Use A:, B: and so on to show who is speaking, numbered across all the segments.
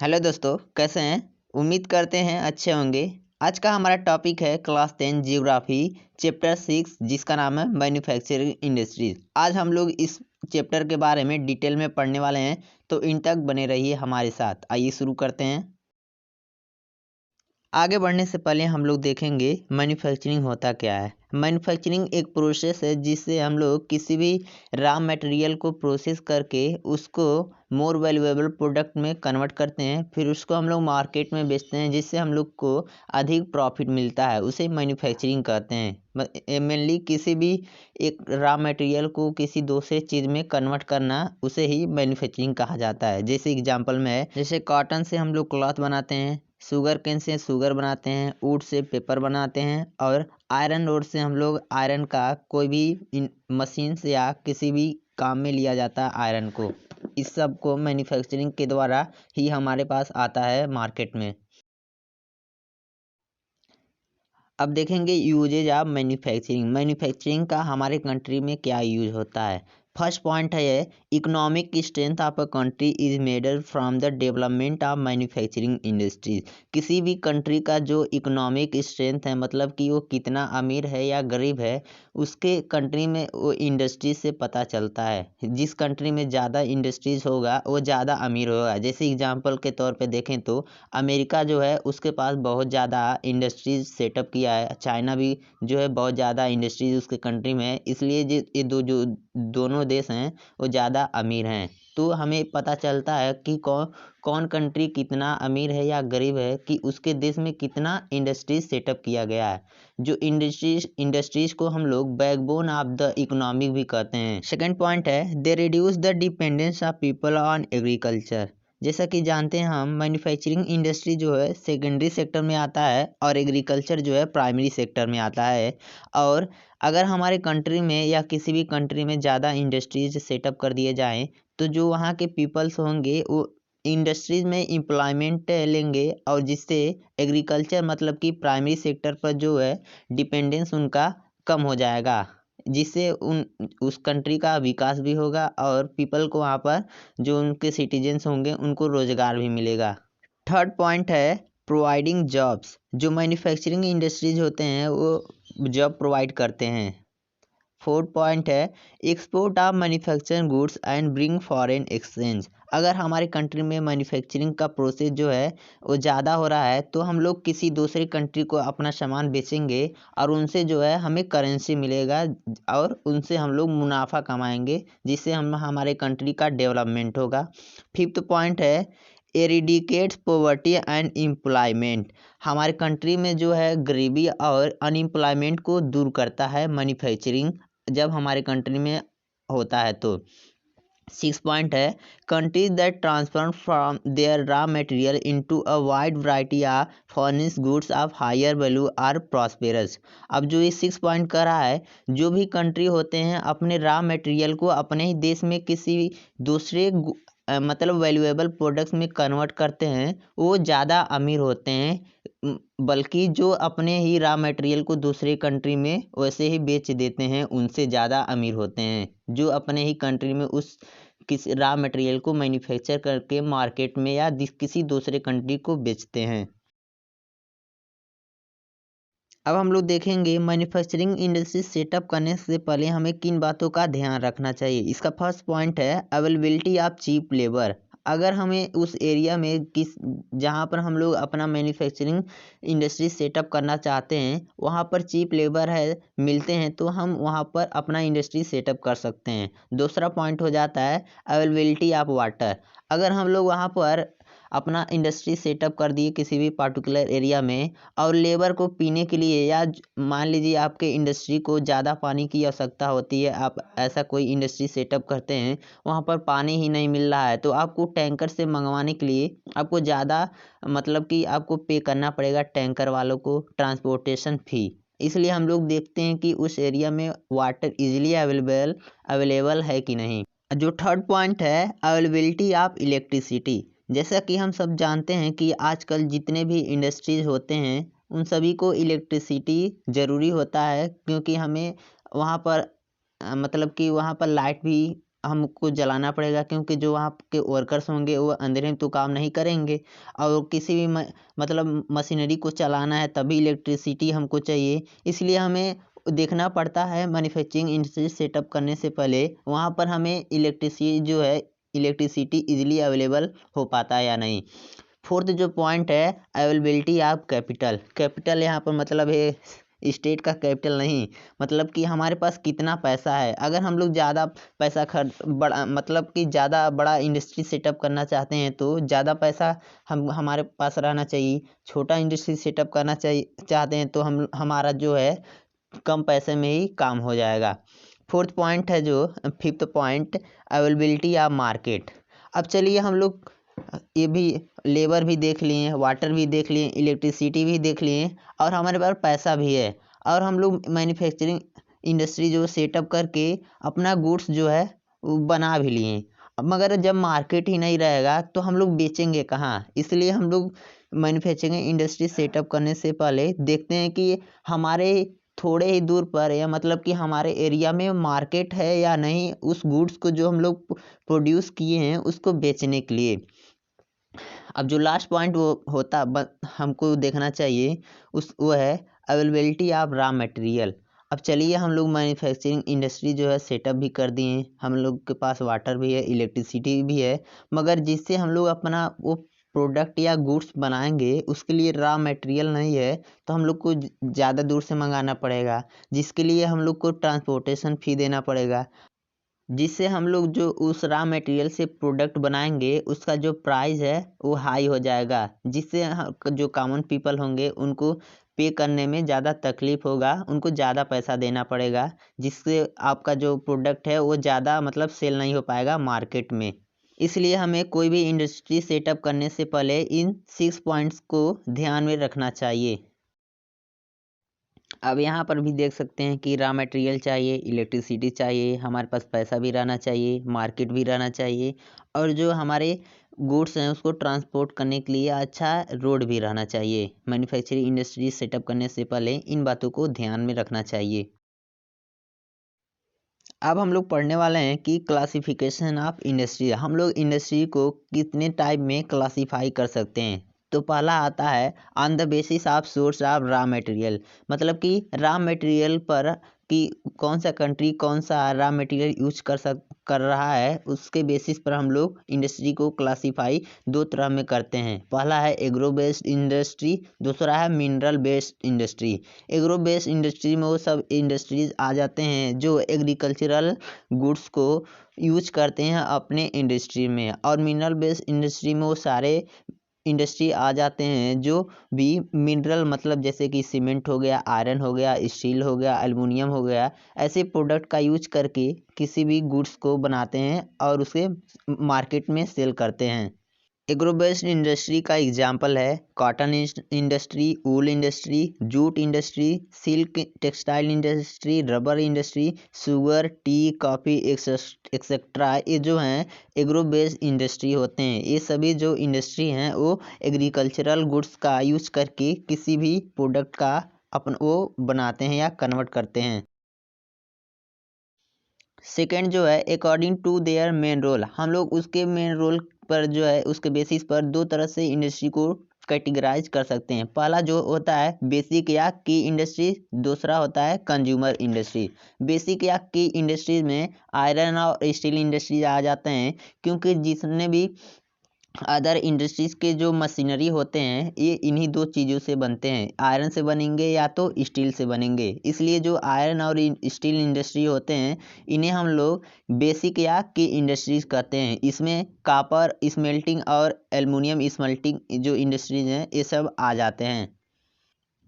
A: Hello दोस्तों, कैसे हैं? उम्मीद करते हैं अच्छे होंगे। आज का हमारा टॉपिक है क्लास 10 जियोग्राफी चैप्टर 6 जिसका नाम है मैन्युफैक्चरिंग इंडस्ट्रीज। आज हम लोग इस चैप्टर के बारे में डिटेल में पढ़ने वाले हैं, तो इन तक बने रहिए हमारे साथ। आइए शुरू करते हैं। आगे बढ़ने से पहले हम लोग देखेंगे मैन्युफैक्चरिंग होता क्या है। मैन्युफैक्चरिंग एक प्रोसेस है जिससे हम लोग किसी भी रॉ मटेरियल को प्रोसेस करके उसको मोर वैल्यूएबल प्रोडक्ट में कन्वर्ट करते हैं, फिर उसको हम लोग मार्केट में बेचते हैं जिससे हम लोग को अधिक प्रॉफिट मिलता है। उसे मैन्युफैक्चरिंग कहते हैं। मेनली किसी भी एक रॉ मटेरियल को किसी दूसरे चीज़ में कन्वर्ट करना, उसे ही मैन्युफैक्चरिंग कहा जाता है। जैसे एग्जांपल में है, जैसे कॉटन से हम लोग क्लॉथ बनाते हैं, शुगर केन से शुगर बनाते हैं, वुड से पेपर बनाते हैं, और आयरन रोड से हम लोग आयरन का कोई भी मशीन से या किसी भी काम में लिया जाता है आयरन को। इस सब को मैन्युफैक्चरिंग के द्वारा ही हमारे पास आता है मार्केट में। अब देखेंगे यूजेज ऑफ मैन्युफैक्चरिंग। मैन्युफैक्चरिंग का हमारे कंट्री में क्या यूज होता है। फर्स्ट पॉइंट है, economic strength of a country is measured from the development of manufacturing industries. किसी भी कंट्री का जो इकोनॉमिक स्ट्रेंथ है, मतलब कि वो कितना अमीर है या गरीब है, उसके कंट्री में वो इंडस्ट्रीज से पता चलता है। जिस कंट्री में ज़्यादा इंडस्ट्रीज होगा वो ज़्यादा अमीर होगा। जैसे एग्जांपल के तौर पे देखें तो अमेरिका जो है उसके पास बहुत ज़्यादा इंडस्ट्रीज सेटअप किया है। चाइना भी जो है बहुत ज़्यादा इंडस्ट्रीज उसके कंट्री में है, इसलिए ये दोनों देश हैं वो ज़्यादा अमीर हैं। तो हमें पता चलता है कि कौन कौन कंट्री कितना अमीर है या गरीब है, कि उसके देश में कितना इंडस्ट्रीज सेटअप किया गया है। जो इंडस्ट्रीज को हम लोग बैकबोन ऑफ द इकोनॉमिक भी कहते हैं। सेकंड पॉइंट है, they reduce the dependence of people on agriculture. जैसा कि जानते हैं हम, मैन्युफैक्चरिंग इंडस्ट्री जो है सेकेंडरी सेक्टर में आता है और एग्रीकल्चर जो है प्राइमरी सेक्टर में आता है। और अगर हमारे कंट्री में या किसी भी कंट्री में ज़्यादा इंडस्ट्रीज सेटअप कर दिए जाएं, तो जो वहाँ के पीपल्स होंगे वो इंडस्ट्रीज में एम्प्लॉयमेंट लेंगे, और जिससे एग्रीकल्चर मतलब कि प्राइमरी सेक्टर पर जो है डिपेंडेंस उनका कम हो जाएगा, जिससे उस कंट्री का विकास भी होगा और पीपल को वहाँ पर जो उनके सिटीजन्स होंगे उनको रोजगार भी मिलेगा। थर्ड पॉइंट है, प्रोवाइडिंग जॉब्स। जो मैन्युफैक्चरिंग इंडस्ट्रीज होते हैं वो जॉब प्रोवाइड करते हैं। फोर्थ पॉइंट है, export of manufacturing goods and bring foreign exchange. अगर हमारे कंट्री में मैन्युफैक्चरिंग का प्रोसेस जो है वो ज़्यादा हो रहा है, तो हम लोग किसी दूसरी कंट्री को अपना सामान बेचेंगे और उनसे जो है हमें करेंसी मिलेगा और उनसे हम लोग मुनाफा कमाएंगे, जिससे हम हमारे कंट्री का डेवलपमेंट होगा। फिफ्थ पॉइंट है, एरिडिकेट्स पॉवर्टी एंड एम्प्लॉयमेंट। हमारे कंट्री में जो है गरीबी और अनएम्प्लॉयमेंट को दूर करता है मैन्युफैक्चरिंग, जब हमारे कंट्री में होता है तो। सिक्स पॉइंट है, countries that transform from their raw material into a wide variety of furnish goods of higher value are prosperous. अब जो ये 6 पॉइंट कर रहा है, जो भी कंट्री होते हैं अपने रॉ मटेरियल को अपने ही देश में किसी दूसरे मतलब वैल्यूएबल प्रोडक्ट्स में कन्वर्ट करते हैं, वो ज़्यादा अमीर होते हैं। बल्कि जो अपने ही रॉ मटेरियल को दूसरे कंट्री में वैसे ही बेच देते हैं, उनसे ज़्यादा अमीर होते हैं जो अपने ही कंट्री में उस किसी रॉ मटेरियल को मैन्युफैक्चर करके मार्केट में या किसी दूसरे कंट्री को बेचते हैं। अब हम लोग देखेंगे मैन्युफैक्चरिंग इंडस्ट्री सेटअप करने से पहले हमें किन बातों का ध्यान रखना चाहिए। इसका फर्स्ट पॉइंट है, अवेलेबिलिटी ऑफ चीप लेबर। अगर हमें उस एरिया में जहाँ पर हम लोग अपना मैन्युफैक्चरिंग इंडस्ट्री सेटअप करना चाहते हैं, वहाँ पर चीप लेबर है मिलते हैं, तो हम वहाँ पर अपना इंडस्ट्री सेटअप कर सकते हैं। दूसरा पॉइंट हो जाता है अवेलेबिलिटी ऑफ वाटर। अगर हम लोग वहाँ पर अपना इंडस्ट्री सेटअप कर दिए किसी भी पार्टिकुलर एरिया में, और लेबर को पीने के लिए या मान लीजिए आपके इंडस्ट्री को ज़्यादा पानी की आवश्यकता होती है, आप ऐसा कोई इंडस्ट्री सेटअप करते हैं, वहाँ पर पानी ही नहीं मिल रहा है, तो आपको टैंकर से मंगवाने के लिए आपको ज़्यादा मतलब कि आपको पे करना पड़ेगा टैंकर वालों को ट्रांसपोर्टेशन फ़ी। इसलिए हम लोग देखते हैं कि उस एरिया में वाटर इजीली अवेलेबल है कि नहीं। जो थर्ड पॉइंट है, अवेलेबिलिटी ऑफ इलेक्ट्रिसिटी। जैसा कि हम सब जानते हैं कि आजकल जितने भी इंडस्ट्रीज होते हैं उन सभी को इलेक्ट्रिसिटी ज़रूरी होता है, क्योंकि हमें वहाँ पर मतलब कि वहाँ पर लाइट भी हमको जलाना पड़ेगा, क्योंकि जो वहाँ के वर्कर्स होंगे वो अंधेरे में तो काम नहीं करेंगे। और किसी भी मतलब मशीनरी को चलाना है तभी इलेक्ट्रिसिटी हमको चाहिए। इसलिए हमें देखना पड़ता है मैन्युफैक्चरिंग इंडस्ट्री सेटअप करने से पहले वहाँ पर हमें इलेक्ट्रिसिटी इजीली अवेलेबल हो पाता है या नहीं। फोर्थ जो पॉइंट है, अवेलेबिलिटी ऑफ कैपिटल। कैपिटल यहाँ पर मतलब है स्टेट का कैपिटल नहीं, मतलब कि हमारे पास कितना पैसा है। अगर हम लोग ज़्यादा पैसा बड़ा मतलब कि ज़्यादा बड़ा इंडस्ट्री सेटअप करना चाहते हैं तो ज़्यादा पैसा हमारे पास रहना चाहिए। छोटा इंडस्ट्री सेटअप करना चाहिए चाहते हैं तो हमारा जो है कम पैसे में ही काम हो जाएगा। फोर्थ पॉइंट है जो fifth point, availability of market. अब चलिए हम लोग ये भी लेबर भी देख लिए, वाटर भी देख लिए, इलेक्ट्रिसिटी भी देख लिए और हमारे पास पैसा भी है और हम लोग मैन्युफैक्चरिंग इंडस्ट्री जो सेटअप करके अपना गुड्स जो है वो बना भी लिए। अब मगर जब मार्केट ही नहीं रहेगा तो हम लोग बेचेंगे कहाँ। इसलिए हम लोग मैन्युफैक्चरिंग इंडस्ट्री सेटअप करने से पहले देखते हैं कि हमारे थोड़े ही दूर पर या मतलब कि हमारे एरिया में मार्केट है या नहीं उस गुड्स को जो हम लोग प्रोड्यूस किए हैं उसको बेचने के लिए। अब जो लास्ट पॉइंट वो होता हमको देखना चाहिए वो है अवेलेबिलिटी ऑफ रॉ मटेरियल। अब चलिए हम लोग मैन्युफैक्चरिंग इंडस्ट्री जो है सेटअप भी कर दिए हैं, हम लोग के पास वाटर भी है, इलेक्ट्रिसिटी भी है, मगर जिससे हम लोग अपना वो प्रोडक्ट या गुड्स बनाएंगे उसके लिए रॉ मटेरियल नहीं है तो हम लोग को ज़्यादा दूर से मंगाना पड़ेगा, जिसके लिए हम लोग को ट्रांसपोर्टेशन फ़ी देना पड़ेगा, जिससे हम लोग जो उस रॉ मटेरियल से प्रोडक्ट बनाएंगे उसका जो प्राइस है वो हाई हो जाएगा, जिससे जो कॉमन पीपल होंगे उनको पे करने में ज़्यादा तकलीफ होगा, उनको ज़्यादा पैसा देना पड़ेगा, जिससे आपका जो प्रोडक्ट है वो ज़्यादा मतलब सेल नहीं हो पाएगा मार्केट में। इसलिए हमें कोई भी इंडस्ट्री सेटअप करने से पहले इन 6 पॉइंट्स को ध्यान में रखना चाहिए। अब यहाँ पर भी देख सकते हैं कि रॉ मटेरियल चाहिए, इलेक्ट्रिसिटी चाहिए, हमारे पास पैसा भी रहना चाहिए, मार्केट भी रहना चाहिए और जो हमारे गुड्स हैं उसको ट्रांसपोर्ट करने के लिए अच्छा रोड भी रहना चाहिए। मैन्युफैक्चरिंग इंडस्ट्री सेटअप करने से पहले इन बातों को ध्यान में रखना चाहिए। अब हम लोग पढ़ने वाले हैं कि क्लासिफिकेशन ऑफ इंडस्ट्री। हम लोग इंडस्ट्री को कितने टाइप में क्लासीफाई कर सकते हैं। तो पहला आता है on the basis of source of raw material, मतलब कि रॉ मटेरियल पर कि कौन सा कंट्री कौन सा रॉ मटेरियल यूज कर रहा है उसके बेसिस पर हम लोग इंडस्ट्री को क्लासीफाई दो तरह में करते हैं। पहला है एग्रो बेस्ड इंडस्ट्री, दूसरा है mineral based industry. Agro based industry में वो सब इंडस्ट्रीज आ जाते हैं जो एग्रीकल्चरल गुड्स को यूज करते हैं अपने इंडस्ट्री में, और मिनरल बेस्ड इंडस्ट्री में वो सारे इंडस्ट्री आ जाते हैं जो भी मिनरल मतलब जैसे कि सीमेंट हो गया, आयरन हो गया, स्टील हो गया, एल्युमिनियम हो गया, ऐसे प्रोडक्ट का यूज करके किसी भी गुड्स को बनाते हैं और उसे मार्केट में सेल करते हैं। एग्रो बेस्ड इंडस्ट्री का एग्जाम्पल है cotton industry, wool industry, jute industry, silk textile industry, rubber industry, sugar, tea, coffee etcetera. ये जो हैं एग्रो बेस्ड इंडस्ट्री होते हैं। ये सभी जो इंडस्ट्री हैं वो एग्रीकल्चरल गुड्स का यूज करके किसी भी प्रोडक्ट का अपन वो बनाते हैं या कन्वर्ट करते हैं। सेकेंड जो है according to their main role, हम लोग उसके मेन रोल पर जो है उसके बेसिस पर दो तरह से इंडस्ट्री को कैटेगराइज कर सकते हैं। पहला जो होता है बेसिक या की इंडस्ट्री, दूसरा होता है कंज्यूमर इंडस्ट्री। बेसिक या की इंडस्ट्रीज में आयरन और स्टील इंडस्ट्रीज आ जाते हैं, क्योंकि जितने भी अदर इंडस्ट्रीज के जो मशीनरी होते हैं ये इन्हीं दो चीज़ों से बनते हैं, आयरन से बनेंगे या तो स्टील से बनेंगे। इसलिए जो आयरन और स्टील इंडस्ट्री होते हैं इन्हें हम लोग बेसिक या की इंडस्ट्रीज कहते हैं। इसमें कॉपर स्मेल्टिंग और एल्युमिनियम स्मेल्टिंग जो इंडस्ट्रीज हैं ये सब आ जाते हैं।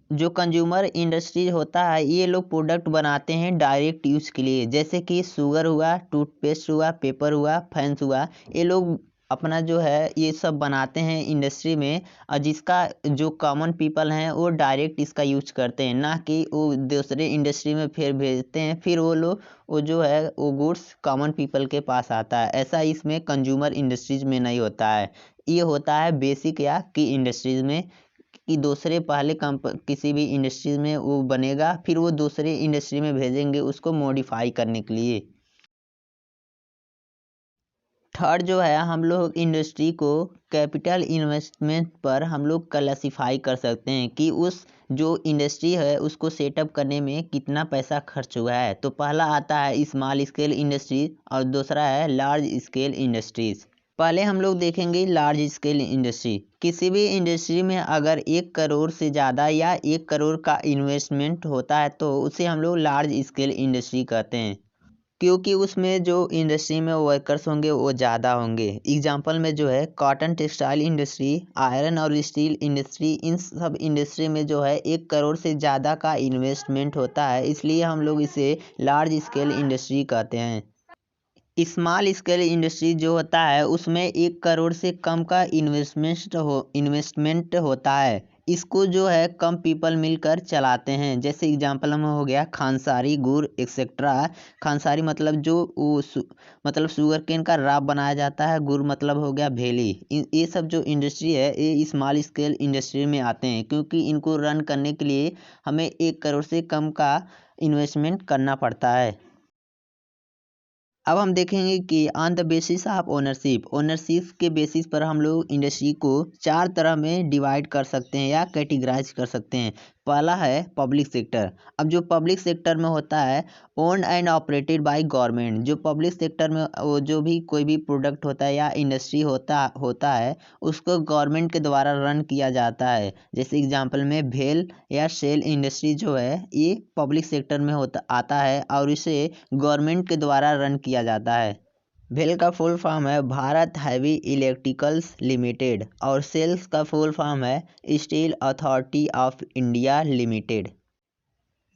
A: जो कंज्यूमर इंडस्ट्री होता है ये लोग प्रोडक्ट बनाते हैं डायरेक्ट यूज़ के लिए, जैसे कि शुगर हुआ, टूथपेस्ट हुआ, पेपर हुआ, फैंस हुआ। ये लोग अपना जो है ये सब बनाते हैं इंडस्ट्री में, और जिसका जो कॉमन पीपल हैं वो डायरेक्ट इसका यूज करते हैं, ना कि वो दूसरे इंडस्ट्री में फिर भेजते हैं, फिर वो लोग वो जो है वो गुड्स कॉमन पीपल के पास आता है। ऐसा इसमें कंज्यूमर इंडस्ट्रीज में नहीं होता है। ये होता है बेसिक या की इंडस्ट्रीज में, कि दूसरे पहले किसी भी इंडस्ट्री में वो बनेगा फिर वो दूसरे इंडस्ट्री में भेजेंगे उसको मॉडिफाई करने के लिए। थर्ड जो है, हम लोग इंडस्ट्री को कैपिटल इन्वेस्टमेंट पर हम लोग क्लासीफाई कर सकते हैं कि उस जो इंडस्ट्री है उसको सेटअप करने में कितना पैसा खर्च हुआ है। तो पहला आता है स्मॉल स्केल इंडस्ट्रीज और दूसरा है लार्ज स्केल इंडस्ट्रीज। पहले हम लोग देखेंगे लार्ज स्केल इंडस्ट्री। किसी भी इंडस्ट्री में अगर 1 करोड़ से ज़्यादा या 1 करोड़ का इन्वेस्टमेंट होता है तो उसे हम लोग लार्ज स्केल इंडस्ट्री कहते हैं, क्योंकि उसमें जो इंडस्ट्री में वर्कर्स होंगे वो ज़्यादा होंगे। एग्जांपल में जो है कॉटन टेक्सटाइल इंडस्ट्री, आयरन और स्टील इंडस्ट्री, इन सब इंडस्ट्री में जो है 1 करोड़ से ज़्यादा का इन्वेस्टमेंट होता है, इसलिए हम लोग इसे लार्ज स्केल इंडस्ट्री कहते हैं। स्मॉल स्केल इंडस्ट्री जो होता है उसमें 1 करोड़ से कम का इन्वेस्टमेंट होता है। इसको जो है कम पीपल मिलकर चलाते हैं। जैसे एग्जांपल में हो गया खानसारी, गुड़ एक्सेट्रा। खानसारी मतलब जो मतलब शुगर केन का राब बनाया जाता है, गुड़ मतलब हो गया भेली। ये सब जो इंडस्ट्री है ये स्मॉल स्केल इंडस्ट्री में आते हैं, क्योंकि इनको रन करने के लिए हमें 1 करोड़ से कम का इन्वेस्टमेंट करना पड़ता है। अब हम देखेंगे कि on the basis of ownership के बेसिस पर हम लोग इंडस्ट्री को 4 तरह में डिवाइड कर सकते हैं या कैटेगराइज कर सकते हैं। पहला है पब्लिक सेक्टर। अब जो पब्लिक सेक्टर में होता है owned and operated by government. जो पब्लिक सेक्टर में वो जो भी कोई भी प्रोडक्ट होता है या इंडस्ट्री होता है उसको गवर्नमेंट के द्वारा रन किया जाता है। जैसे एग्जांपल में भेल या सेल इंडस्ट्री जो है ये पब्लिक सेक्टर में आता है और इसे गवर्नमेंट के द्वारा रन किया जाता है। भेल का फुल फॉर्म है भारत हैवी इलेक्ट्रिकल्स लिमिटेड और सेल्स का फुल फॉर्म है steel authority of India limited.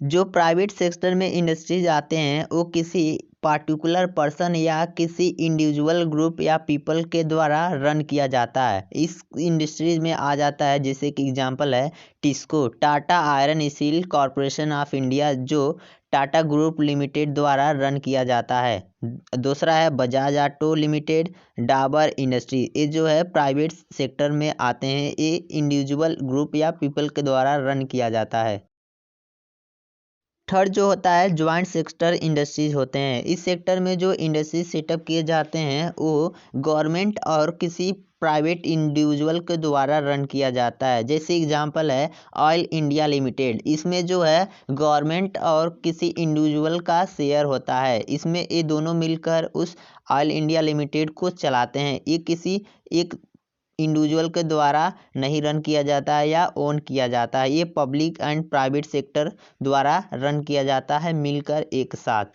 A: जो प्राइवेट सेक्टर में इंडस्ट्रीज आते हैं वो किसी पार्टिकुलर पर्सन या किसी इंडिविजुअल ग्रुप या पीपल के द्वारा रन किया जाता है। इस इंडस्ट्रीज में आ जाता है, जैसे कि एग्जांपल है TISCO, Tata iron steel corporation of India, जो टाटा ग्रुप लिमिटेड द्वारा रन किया जाता है। दूसरा है Bajaj auto limited, Dabur industry. ये जो है प्राइवेट सेक्टर में आते हैं, ये इंडिविजुअल ग्रुप या पीपल के द्वारा रन किया जाता है। थर्ड जो होता है ज्वाइंट सेक्टर इंडस्ट्रीज होते हैं। इस सेक्टर में जो इंडस्ट्रीज सेटअप किए जाते हैं वो गवर्नमेंट और किसी प्राइवेट इंडिविजुअल के द्वारा रन किया जाता है। जैसे एग्जांपल है ऑयल इंडिया लिमिटेड। इसमें जो है गवर्नमेंट और किसी इंडिविजुअल का शेयर होता है। इसमें ये दोनों मिलकर उस ऑयल इंडिया लिमिटेड को चलाते हैं। ये किसी एक इंडिविजुअल के द्वारा नहीं रन किया जाता है या ओन किया जाता है, ये पब्लिक एंड प्राइवेट सेक्टर द्वारा रन किया जाता है मिलकर एक साथ।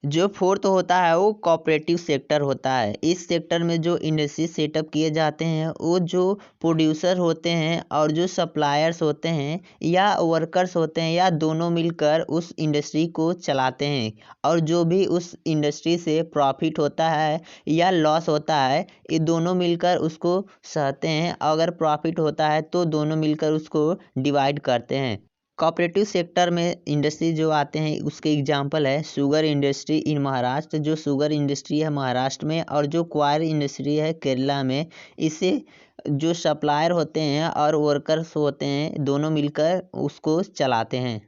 A: जो फोर्थ होता है वो कोऑपरेटिव सेक्टर होता है। इस सेक्टर में जो इंडस्ट्री सेटअप किए जाते हैं वो जो प्रोड्यूसर होते हैं और जो सप्लायर्स होते हैं या वर्कर्स होते हैं या दोनों मिलकर उस इंडस्ट्री को चलाते हैं। और जो भी उस इंडस्ट्री से प्रॉफिट होता है या लॉस होता है ये दोनों मिलकर उसको सहते हैं। अगर प्रॉफिट होता है तो दोनों मिलकर उसको डिवाइड करते हैं। कोऑपरेटिव सेक्टर में इंडस्ट्री जो आते हैं उसके एग्जांपल है शुगर इंडस्ट्री इन महाराष्ट्र। जो शुगर इंडस्ट्री है महाराष्ट्र में और जो क्वायर इंडस्ट्री है केरला में, इसे जो सप्लायर होते हैं और वर्कर्स होते हैं दोनों मिलकर उसको चलाते हैं।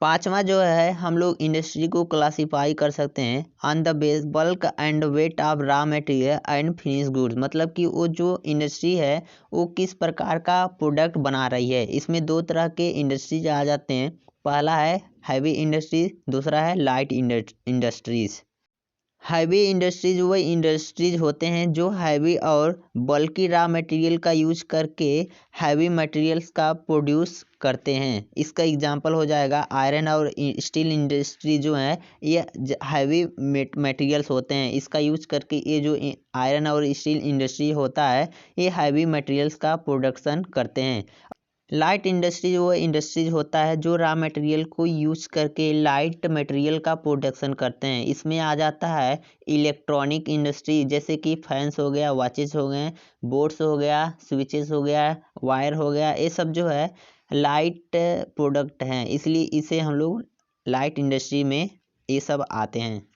A: पांचवा जो है हम लोग इंडस्ट्री को क्लासीफाई कर सकते हैं on the base bulk and weight of raw material and finish goods. मतलब कि वो जो इंडस्ट्री है वो किस प्रकार का प्रोडक्ट बना रही है। इसमें 2 तरह के इंडस्ट्रीज आ जाते हैं। पहला है हैवी इंडस्ट्रीज, दूसरा है लाइट इंडस्ट्रीज। हैवी इंडस्ट्रीज वो इंडस्ट्रीज होते हैं जो हैवी और बल्कि रॉ मटेरियल का यूज करके हैवी मटेरियल्स का प्रोड्यूस करते हैं। इसका एग्जांपल हो जाएगा आयरन और स्टील इंडस्ट्री जो है ये हैवी मटेरियल्स होते हैं। इसका यूज करके ये जो आयरन और स्टील इंडस्ट्री होता है ये हैवी मटेरियल्स का प्रोडक्शन करते हैं। लाइट इंडस्ट्री वो इंडस्ट्रीज होता है जो रॉ मटेरियल को यूज करके लाइट मटेरियल का प्रोडक्शन करते हैं। इसमें आ जाता है इलेक्ट्रॉनिक इंडस्ट्री, जैसे कि फैंस हो गया, वॉचेस हो गए, बोर्ड्स हो गया, स्विचेस हो गया, वायर हो गया। ये सब जो है लाइट प्रोडक्ट हैं, इसलिए इसे हम लोग लाइट इंडस्ट्री में ये सब आते हैं।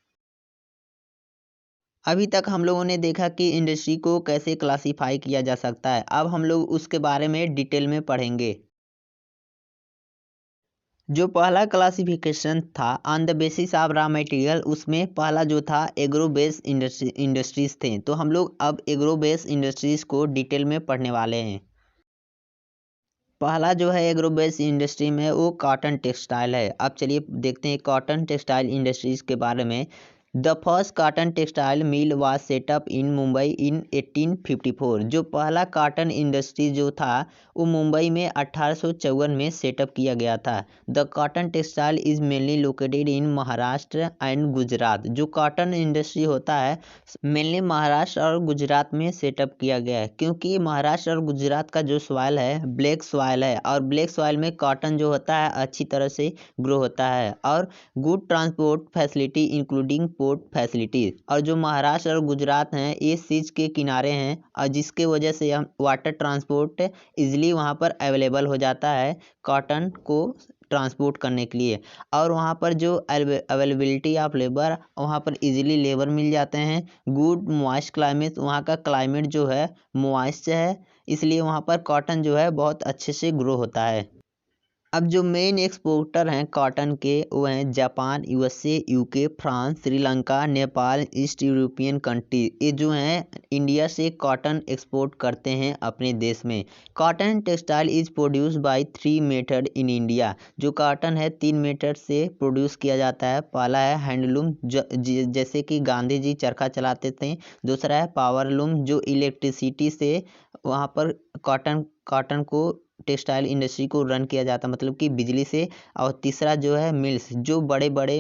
A: अभी तक हम लोगों ने देखा कि इंडस्ट्री को कैसे क्लासीफाई किया जा सकता है। अब हम लोग उसके बारे में डिटेल में पढ़ेंगे। जो पहला क्लासिफिकेशन था on the basis of raw material, उसमें पहला जो था एग्रो बेस इंडस्ट्रीज थे। तो हम लोग अब एग्रो बेस इंडस्ट्रीज को डिटेल में पढ़ने वाले हैं। पहला जो है एग्रो बेस इंडस्ट्री में वो कॉटन टेक्सटाइल है। अब चलिए देखते हैं कॉटन टेक्सटाइल इंडस्ट्रीज के बारे में। The first cotton textile mill was set up in Mumbai in 1854। जो पहला कॉटन इंडस्ट्री जो था वो मुंबई में 1854 में सेटअप किया गया था। The cotton textile is mainly located in Maharashtra and Gujarat. जो कॉटन इंडस्ट्री होता है मेनली महाराष्ट्र और गुजरात में सेटअप किया गया है, क्योंकि महाराष्ट्र और गुजरात का जो सॉइल है ब्लैक सॉइल है, और ब्लैक सॉइल में कॉटन जो होता है अच्छी तरह से ग्रो होता है, और good transport facility including port facilities. और जो महाराष्ट्र और गुजरात हैं ये सीज के किनारे हैं, और जिसके वजह से हम वाटर ट्रांसपोर्ट इजीली वहाँ पर अवेलेबल हो जाता है कॉटन को ट्रांसपोर्ट करने के लिए। और वहाँ पर जो अवेलेबिलिटी ऑफ लेबर, वहाँ पर इजीली लेबर मिल जाते हैं। गुड मॉइस्ट क्लाइमेट, वहाँ का क्लाइमेट जो है मॉइस्ट है, इसलिए वहाँ पर कॉटन जो है बहुत अच्छे से ग्रो होता है। अब जो मेन एक्सपोर्टर हैं कॉटन के वो हैं Japan, USA, UK, France, Sri Lanka, Nepal, east European country. ये जो हैं इंडिया से कॉटन एक्सपोर्ट करते हैं अपने देश में। Cotton textile is produce by 3 method in India. जो कॉटन है 3 मेथड से प्रोड्यूस किया जाता है। पहला है हैंडलूम, जैसे कि गांधी जी चरखा चलाते थे। दूसरा है पावरलूम, जो इलेक्ट्रिसिटी से वहाँ पर कॉटन कॉटन को टेक्सटाइल इंडस्ट्री को रन किया जाता, मतलब कि बिजली से। और तीसरा जो है मिल्स, जो बड़े बड़े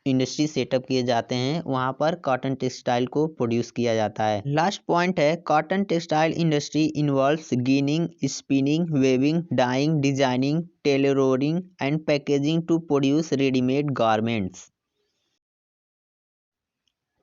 A: इंडस्ट्री सेटअप किए जाते हैं वहाँ पर कॉटन टेक्सटाइल को प्रोड्यूस किया जाता है। लास्ट पॉइंट है cotton textile industry involves ginning, spinning, weaving, dyeing, designing, tailoring and packaging to produce readymade garments.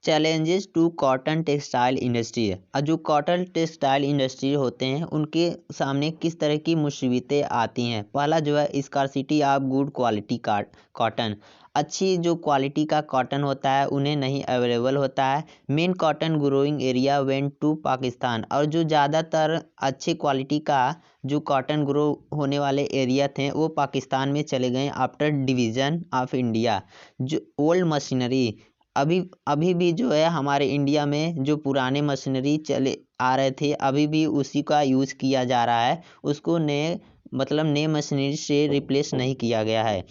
A: Challenges to cotton textile industry है। और जो कॉटन टेक्सटाइल इंडस्ट्री होते हैं उनके सामने किस तरह की मुसीबतें आती हैं। पहला जो है scarcity of good quality cotton. अच्छी जो क्वालिटी का कॉटन होता है उन्हें नहीं अवेलेबल होता है। Main cotton growing area went to Pakistan. और जो ज़्यादातर अच्छे क्वालिटी का जो कॉटन ग्रो होने वाले एरिया थे वो पाकिस्तान में चले गए आफ्टर डिवीज़न ऑफ इंडिया। जो ओल्ड मशीनरी, अभी अभी भी जो है हमारे इंडिया में जो पुराने मशीनरी चले आ रहे थे अभी भी उसी का यूज़ किया जा रहा है, उसको नए मतलब नए मशीनरी से रिप्लेस नहीं किया गया है।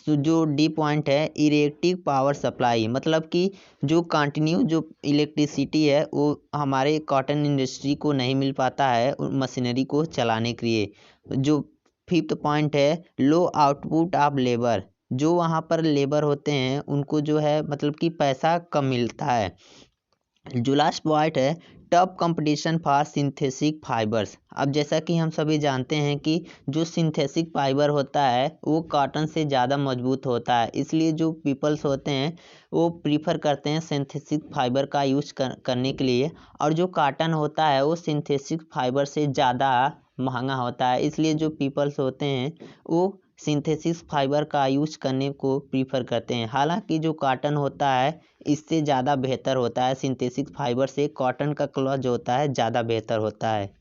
A: जो डी पॉइंट है इरेक्टिव पावर सप्लाई, मतलब कि जो कंटिन्यू जो इलेक्ट्रिसिटी है वो हमारे कॉटन इंडस्ट्री को नहीं मिल पाता है मशीनरी को चलाने के लिए। जो फिफ्थ पॉइंट है लो आउटपुट ऑफ लेबर, जो वहाँ पर लेबर होते हैं उनको जो है मतलब कि पैसा कम मिलता है। जो लास्ट पॉइंट है tough competition for synthetic fibres. अब जैसा कि हम सभी जानते हैं कि जो सिंथेटिक फाइबर होता है वो कॉटन से ज़्यादा मजबूत होता है, इसलिए जो पीपल्स होते हैं वो प्रीफर करते हैं सिंथेटिक फाइबर का यूज करने के लिए। और जो कॉटन होता है वो सिंथेटिक फाइबर से ज़्यादा महंगा होता है, इसलिए जो पीपल्स होते हैं वो सिंथेटिक फाइबर का यूज करने को प्रीफर करते हैं। हालांकि जो कॉटन होता है इससे ज़्यादा बेहतर होता है, सिंथेटिक फाइबर से कॉटन का क्लॉथ जो होता है ज़्यादा बेहतर होता है।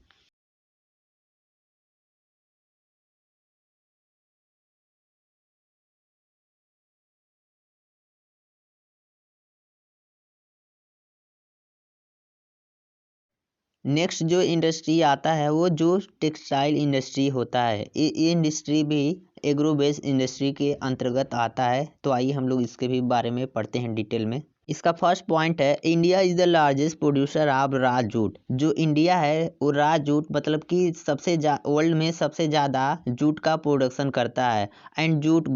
A: नेक्स्ट जो इंडस्ट्री आता है वो जो टेक्सटाइल इंडस्ट्री होता है, ये इंडस्ट्री भी एग्रो बेस इंडस्ट्री के अंतर्गत आता है। तो आइए हम लोग इसके भी बारे में पढ़ते हैं डिटेल में। इसका फर्स्ट पॉइंट है India is the largest producer of रा जूट। जो इंडिया है वो रा जूट मतलब कि वर्ल्ड में सबसे ज़्यादा जूट का प्रोडक्शन करता है। एंड जूट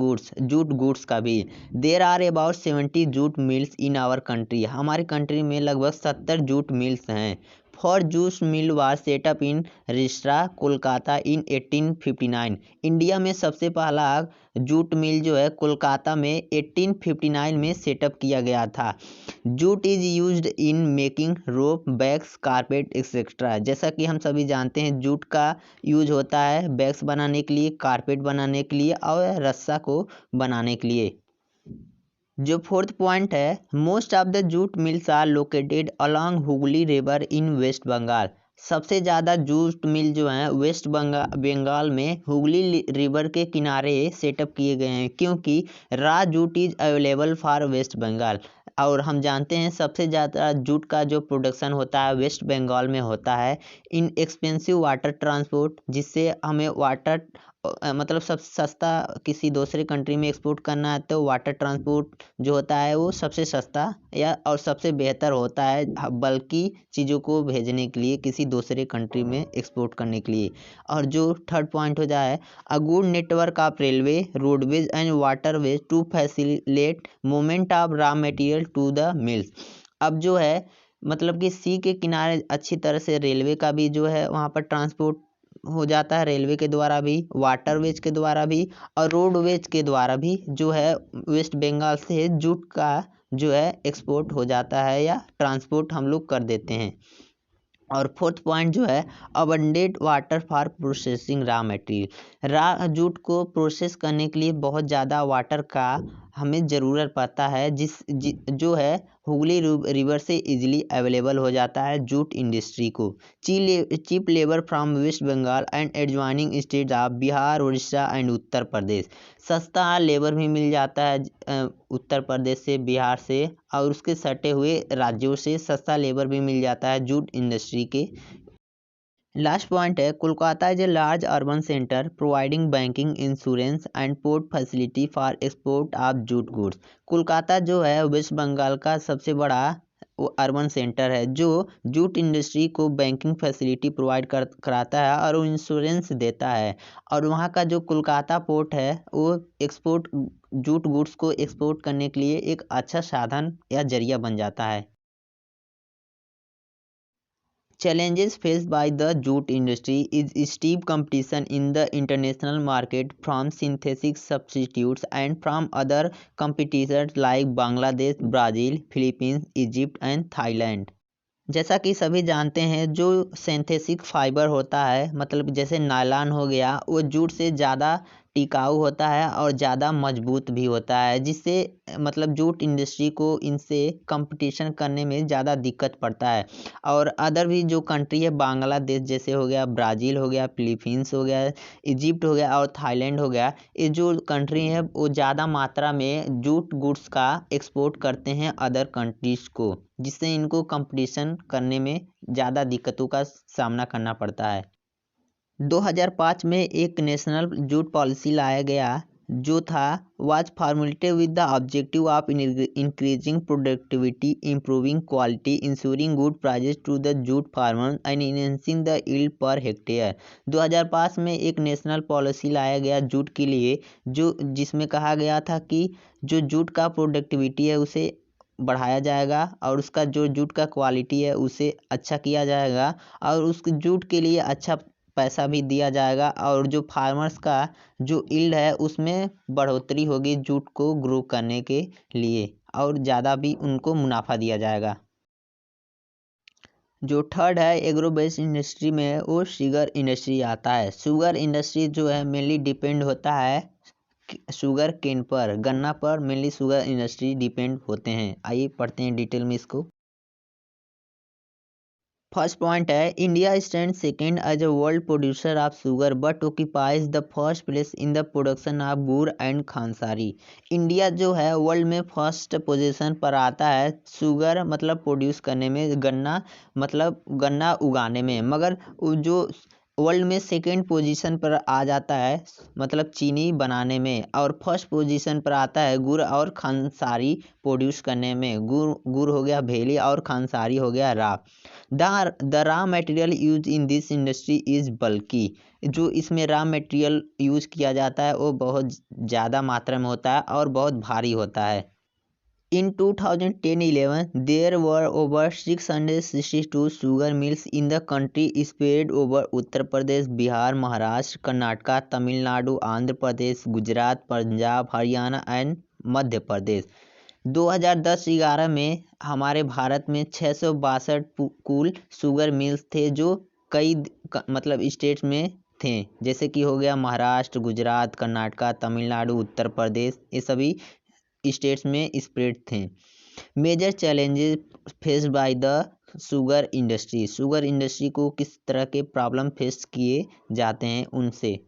A: गुड्स का भी। There are about 70 jute mills in our country. हमारे कंट्री में लगभग 70 जूट मिल्स हैं। For jute mill was set up in Rishra Kolkata in 1859। India में सबसे पहला जूट मिल जो है कोलकाता में 1859 में सेटअप किया गया था। Jute is used in making rope, bags, carpet etcetera. जैसा कि हम सभी जानते हैं जूट का यूज होता है बैग्स बनाने के लिए, कारपेट बनाने के लिए और रस्सा को बनाने के लिए। जो फोर्थ पॉइंट है most of the jute mills are located along Hooghly river in West Bengal. सबसे ज़्यादा जूट मिल जो हैं वेस्ट बंगाल में हुगली रिवर के किनारे सेटअप किए गए हैं, क्योंकि raw jute is available for West Bengal. और हम जानते हैं सबसे ज़्यादा जूट का जो प्रोडक्शन होता है वेस्ट बंगाल में होता है। इन एक्सपेंसिव वाटर ट्रांसपोर्ट, जिससे हमें वाटर मतलब सब सस्ता किसी दूसरे कंट्री में एक्सपोर्ट करना है तो वाटर ट्रांसपोर्ट जो होता है वो सबसे सस्ता या और सबसे बेहतर होता है बल्कि चीज़ों को भेजने के लिए किसी दूसरे कंट्री में एक्सपोर्ट करने के लिए। और जो थर्ड पॉइंट हो जाए, a good network of railway, roadways and waterways to facilitate movement of raw material to the mills. अब जो है मतलब कि सी के किनारे अच्छी तरह से रेलवे का भी जो है वहाँ पर ट्रांसपोर्ट हो जाता है, रेलवे के द्वारा भी, वाटरवेज के द्वारा भी और रोडवेज के द्वारा भी जो है वेस्ट बंगाल से जूट का जो है एक्सपोर्ट हो जाता है या ट्रांसपोर्ट हम लोग कर देते हैं। और फोर्थ पॉइंट जो है, abundant water for processing raw material. Raw jute को प्रोसेस करने के लिए बहुत ज़्यादा वाटर का हमें ज़रूरत पड़ता है, जो है हुगली रिवर से इजीली अवेलेबल हो जाता है जूट इंडस्ट्री को। Cheap labour from West Bengal and adjoining state of Bihar, Orissa and Uttar Pradesh. सस्ता लेबर भी मिल जाता है उत्तर प्रदेश से, बिहार से और उसके सटे हुए राज्यों से सस्ता लेबर भी मिल जाता है जूट इंडस्ट्री के। लास्ट पॉइंट है, Kolkata is a large urban centre providing banking, insurance and port facility for export of jute goods. Kolkata जो है वेस्ट बंगाल का सबसे बड़ा वो अर्बन सेंटर है जो जूट इंडस्ट्री को बैंकिंग फैसिलिटी प्रोवाइड कराता है और वो इंश्योरेंस देता है। और वहाँ का जो कोलकाता पोर्ट है वो एक्सपोर्ट जूट गुड्स को एक्सपोर्ट करने के लिए एक अच्छा साधन या जरिया बन जाता है। Challenges faced by the jute industry is steep competition in the international market from synthetic substitutes and from other competitors like Bangladesh, Brazil, Philippines, Egypt and Thailand। जैसा कि सभी जानते हैं जो सिंथेटिक फाइबर होता है मतलब जैसे नायलॉन हो गया, वो जूट से ज़्यादा टिकाऊ होता है और ज़्यादा मजबूत भी होता है, जिससे मतलब जूट इंडस्ट्री को इनसे कंपटीशन करने में ज़्यादा दिक्कत पड़ता है। और अदर भी जो कंट्री है बांग्लादेश जैसे हो गया, ब्राज़ील हो गया, फिलीपींस हो गया, इजिप्ट हो गया और थाईलैंड हो गया, ये जो कंट्री है वो ज़्यादा मात्रा में जूट गुड्स का एक्सपोर्ट करते हैं अदर कंट्रीज़ को, जिससे इनको कंपटीशन करने में ज़्यादा दिक्कतों का सामना करना पड़ता है। 2005 में एक नेशनल जूट पॉलिसी लाया गया जो था was formulated with the objective of increasing productivity, improving quality, ensuring good prices to the jute farmer and enhancing the yield per hectare. 2005 में एक नेशनल पॉलिसी लाया गया जूट के लिए जो जिसमें कहा गया था कि जो जूट का प्रोडक्टिविटी है उसे बढ़ाया जाएगा और उसका जो जूट का क्वालिटी है उसे अच्छा किया जाएगा और उस जूट के लिए अच्छा पैसा भी दिया जाएगा और जो फार्मर्स का जो यील्ड है उसमें बढ़ोतरी होगी जूट को ग्रो करने के लिए और ज़्यादा भी उनको मुनाफा दिया जाएगा। जो थर्ड है एग्रो बेस्ड इंडस्ट्री में वो शुगर इंडस्ट्री आता है। शुगर इंडस्ट्री जो है मेनली डिपेंड होता है शुगर केन पर, गन्ना पर मेनली शुगर इंडस्ट्री डिपेंड होते हैं। आइए पढ़ते हैं डिटेल में इसको। फर्स्ट पॉइंट है, India stand second as a world producer of sugar but occupies the first place in the production of gur and khandsari. India जो है वर्ल्ड में फर्स्ट पोजीशन पर आता है शुगर मतलब प्रोड्यूस करने में, गन्ना मतलब गन्ना उगाने में, मगर जो वर्ल्ड में सेकेंड पोजीशन पर आ जाता है मतलब चीनी बनाने में, और फर्स्ट पोजीशन पर आता है गुड़ और खानसारी प्रोड्यूस करने में। गुड़ गुड़ हो गया भेली और खानसारी हो गया रा। The raw material use in this industry is बल्कि। जो इसमें रॉ मटेरियल यूज किया जाता है वो बहुत ज़्यादा मात्रा में होता है और बहुत भारी होता है। In 2010-11, there were over 662 sugar mills in the country spread over Uttar Pradesh, Bihar, Maharashtra, Karnataka, Tamil Nadu, Andhra Pradesh, Gujarat, Punjab, Haryana and Madhya Pradesh. 2010-11 में हमारे भारत में 662 कुल शुगर मिल्स थे जो कई मतलब स्टेट्स में थे, जैसे कि हो गया महाराष्ट्र, गुजरात, कर्नाटका, तमिलनाडु, उत्तर प्रदेश, ये सभी स्टेट्स में स्प्रेड थे। Major challenges faced by the sugar industry को किस तरह के प्रॉब्लम फेस किए जाते हैं उनसे।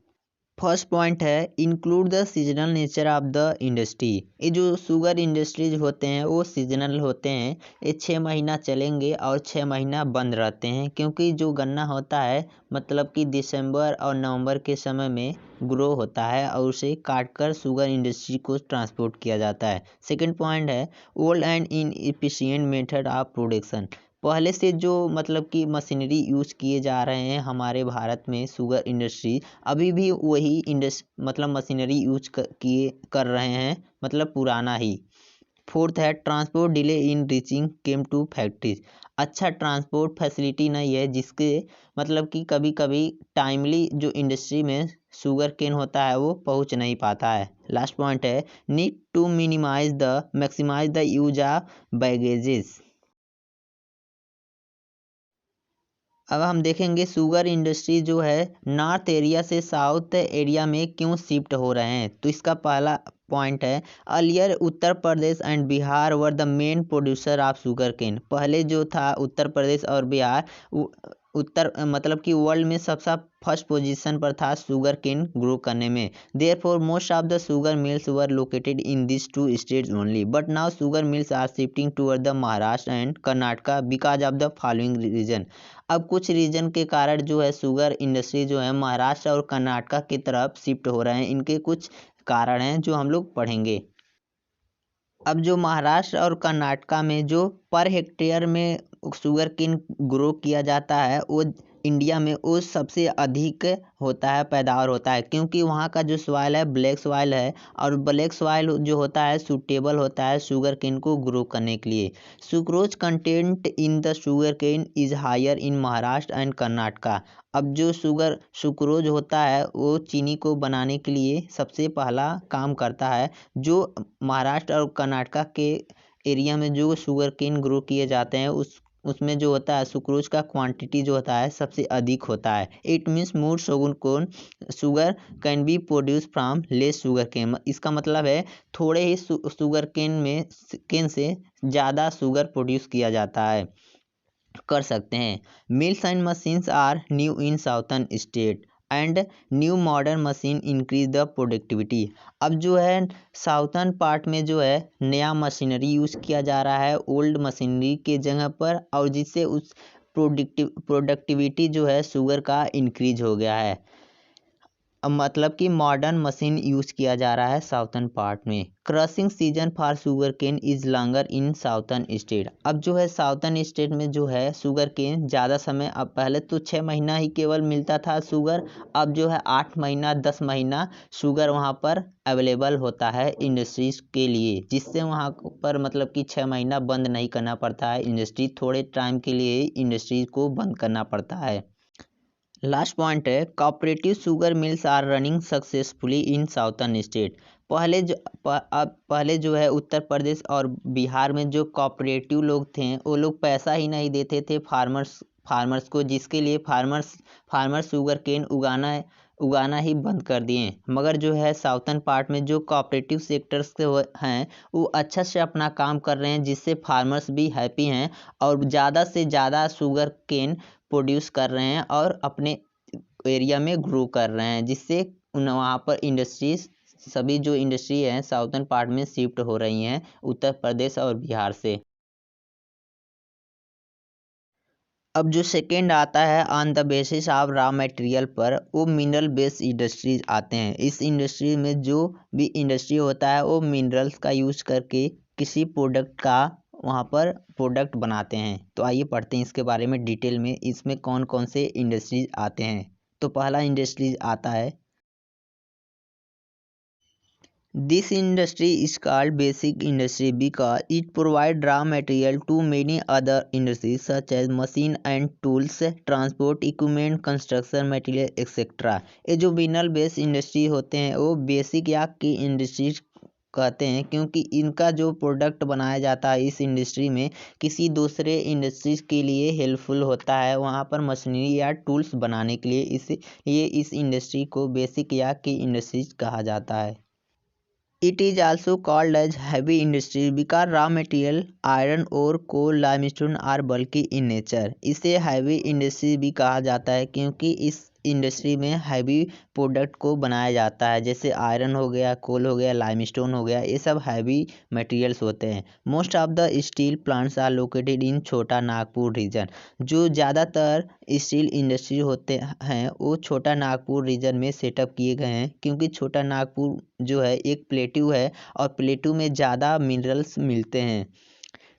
A: फर्स्ट पॉइंट है include the seasonal nature of the industry. ये जो शुगर इंडस्ट्रीज होते हैं वो सीजनल होते हैं, ये 6 महीना चलेंगे और 6 महीना बंद रहते हैं, क्योंकि जो गन्ना होता है मतलब कि दिसंबर और नवंबर के समय में ग्रो होता है और उसे काट कर शुगर इंडस्ट्री को ट्रांसपोर्ट किया जाता है। सेकेंड पॉइंट है old and inefficient method of production. पहले से जो मतलब कि मशीनरी यूज किए जा रहे हैं हमारे भारत में शुगर इंडस्ट्री, अभी भी वही मतलब मशीनरी यूज कर रहे हैं, मतलब पुराना ही। फोर्थ है transport delay in reaching cane to factories. अच्छा ट्रांसपोर्ट फैसिलिटी नहीं है, जिसके मतलब कि कभी कभी टाइमली जो इंडस्ट्री में शुगर केन होता है वो पहुंच नहीं पाता है। लास्ट पॉइंट है need to maximise the use of bagasse. अब हम देखेंगे शुगर इंडस्ट्री जो है नॉर्थ एरिया से साउथ एरिया में क्यों शिफ्ट हो रहे हैं। तो इसका पहला पॉइंट है earlier Uttar Pradesh and Bihar were the main producer of sugar cane. पहले जो था उत्तर प्रदेश और बिहार उत्तर मतलब कि वर्ल्ड में सबसे फर्स्ट पोजीशन पर था शुगर केन ग्रो करने में। Therefore most of the sugar mills were located in this two states only, but now sugar mills are shifting toward the Maharashtra and Karnataka because of the following reason. अब कुछ reason के कारण जो है sugar industry जो है महाराष्ट्र और कर्नाटका की तरफ शिफ्ट हो रहे हैं। इनके कुछ कारण हैं जो हम लोग पढ़ेंगे। अब जो महाराष्ट्र और कर्नाटका में जो पर हेक्टेयर में शुगर केन ग्रो किया जाता है वो इंडिया में वो सबसे अधिक होता है, पैदावार होता है, क्योंकि वहाँ का जो सॉइल है ब्लैक सॉइल है और ब्लैक सॉइल जो होता है सूटेबल होता है शुगर केन को ग्रो करने के लिए। Sucrose content in the sugar cane is higher in Maharashtra and Karnataka. अब जो सुक्रोज होता है वो चीनी को बनाने के लिए सबसे पहला काम करता है। जो महाराष्ट्र और कर्नाटका के एरिया में जो शुगर केन ग्रो किए जाते हैं उसमें जो होता है सुक्रोज का क्वांटिटी जो होता है सबसे अधिक होता है। It means more sugar can be produce from less sugar cane. इसका मतलब है थोड़े ही शुगर केन से ज़्यादा शुगर प्रोड्यूस किया जाता है, कर सकते हैं। Mills and machines are new in southern state and new modern machine increase the productivity. अब जो है साउथर्न पार्ट में जो है नया मशीनरी यूज़ किया जा रहा है ओल्ड मशीनरी के जगह पर, और जिससे उस प्रोडक्टिविटी जो है शुगर का इंक्रीज हो गया है। अब मतलब कि मॉडर्न मशीन यूज़ किया जा रहा है साउथर्न पार्ट में। Crushing season for sugar cane is longer in southern state. अब जो है साउथर्न स्टेट में जो है शुगर केन ज़्यादा समय, अब पहले तो 6 महीना ही केवल मिलता था शुगर, अब जो है 8 महीना 10 महीना शुगर वहाँ पर अवेलेबल होता है इंडस्ट्रीज के लिए, जिससे वहाँ पर मतलब कि 6 महीना बंद नहीं करना पड़ता है इंडस्ट्री, थोड़े टाइम के लिए इंडस्ट्रीज को बंद करना पड़ता है। लास्ट पॉइंट है cooperative sugar mills are running successfully in southern state. अब पहले जो है उत्तर प्रदेश और बिहार में जो कोऑपरेटिव लोग थे वो लोग पैसा ही नहीं देते थे फार्मर्स को, जिसके लिए फार्मर्स शुगर केन उगाना ही बंद कर दिए। मगर जो है साउथर्न पार्ट में जो कोऑपरेटिव सेक्टर्स के हैं वो अच्छा से अपना काम कर रहे हैं, जिससे फार्मर्स भी हैप्पी हैं और ज़्यादा से ज़्यादा शुगर केन प्रोड्यूस कर रहे हैं और अपने एरिया में ग्रो कर रहे हैं, जिससे वहाँ पर इंडस्ट्रीज सभी जो इंडस्ट्री हैं साउथर्न पार्ट में शिफ्ट हो रही हैं उत्तर प्रदेश और बिहार से। अब जो सेकेंड आता है on the basis of raw material पर, वो मिनरल बेस्ड इंडस्ट्रीज आते हैं। इस इंडस्ट्री में जो भी इंडस्ट्री होता है वो मिनरल्स का यूज़ करके किसी प्रोडक्ट का वहाँ पर प्रोडक्ट बनाते हैं। तो आइए पढ़ते हैं इसके बारे में डिटेल में, इसमें कौन कौन से इंडस्ट्रीज आते हैं। तो पहला इंडस्ट्रीज आता है, this industry is called basic industry because it provides raw material to many other industries such as machine and tools, transport equipment, construction material etc. ये जो मिनरल बेस्ड इंडस्ट्री होते हैं वो बेसिक या की इंडस्ट्रीज कहते हैं, क्योंकि इनका जो प्रोडक्ट बनाया जाता है इस इंडस्ट्री में किसी दूसरे इंडस्ट्रीज के लिए हेल्पफुल होता है वहाँ पर मशीनरी या टूल्स बनाने के लिए, इसलिए इस इंडस्ट्री को बेसिक या की इंडस्ट्रीज कहा जाता है। It is also called as heavy industry because raw material iron ore, coal, limestone are bulky in nature. इसे हैवी इंडस्ट्री भी कहा जाता है क्योंकि इस इंडस्ट्री में हैवी प्रोडक्ट को बनाया जाता है, जैसे आयरन हो गया, कोल हो गया, लाइमस्टोन हो गया, ये सब हैवी मटेरियल्स होते हैं। Most of the steel plants are located in Chota Nagpur reason. जो ज़्यादातर स्टील इंडस्ट्री होते हैं वो छोटा नागपुर रीजन में सेटअप किए गए हैं, क्योंकि छोटा नागपुर जो है एक प्लेट्यू है और प्लेट्यू में ज़्यादा मिनरल्स मिलते हैं।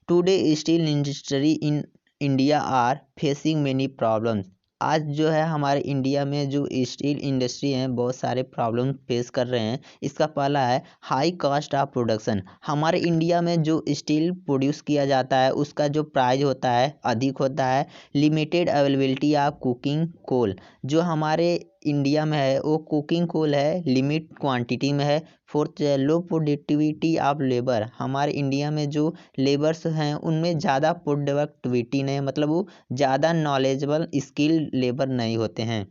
A: Today steel industry in India are facing many problems. आज जो है हमारे इंडिया में जो स्टील इंडस्ट्री है बहुत सारे प्रॉब्लम फेस कर रहे हैं। इसका पहला है हाई कॉस्ट ऑफ प्रोडक्शन। हमारे इंडिया में जो स्टील प्रोड्यूस किया जाता है उसका जो प्राइस होता है अधिक होता है। Limited availability of cooking coal. जो हमारे इंडिया में है वो कुकिंग कोल है, लिमिट क्वांटिटी में है। Fourth, low productivity of labour. हमारे इंडिया में जो लेबर्स हैं उनमें ज़्यादा प्रोडक्टिविटी नहीं, मतलब वो ज़्यादा नॉलेजेबल स्किल लेबर नहीं होते हैं।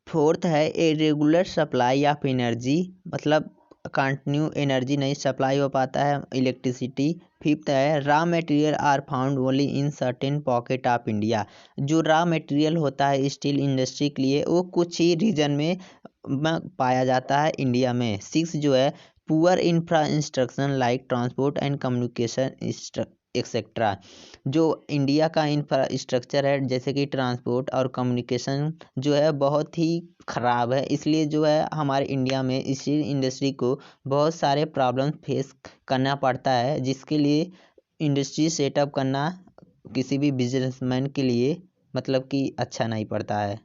A: फोर्थ है a regular supply of energy, मतलब कंटिन्यू एनर्जी नहीं सप्लाई हो पाता है, इलेक्ट्रिसिटी। फिफ्थ है raw material are found only in certain pocket of India. जो रॉ मटेरियल होता है स्टील इंडस्ट्री के लिए वो कुछ ही रीजन में पाया जाता है इंडिया में। सिक्स जो है poor infrastructure like transport and communication etcetera. जो इंडिया का इंफ्रास्ट्रक्चर है जैसे कि ट्रांसपोर्ट और कम्युनिकेशन जो है बहुत ही ख़राब है, इसलिए जो है हमारे इंडिया में इसी इंडस्ट्री को बहुत सारे प्रॉब्लम फेस करना पड़ता है, जिसके लिए इंडस्ट्री सेटअप करना किसी भी बिजनेसमैन के लिए मतलब कि अच्छा नहीं पड़ता है।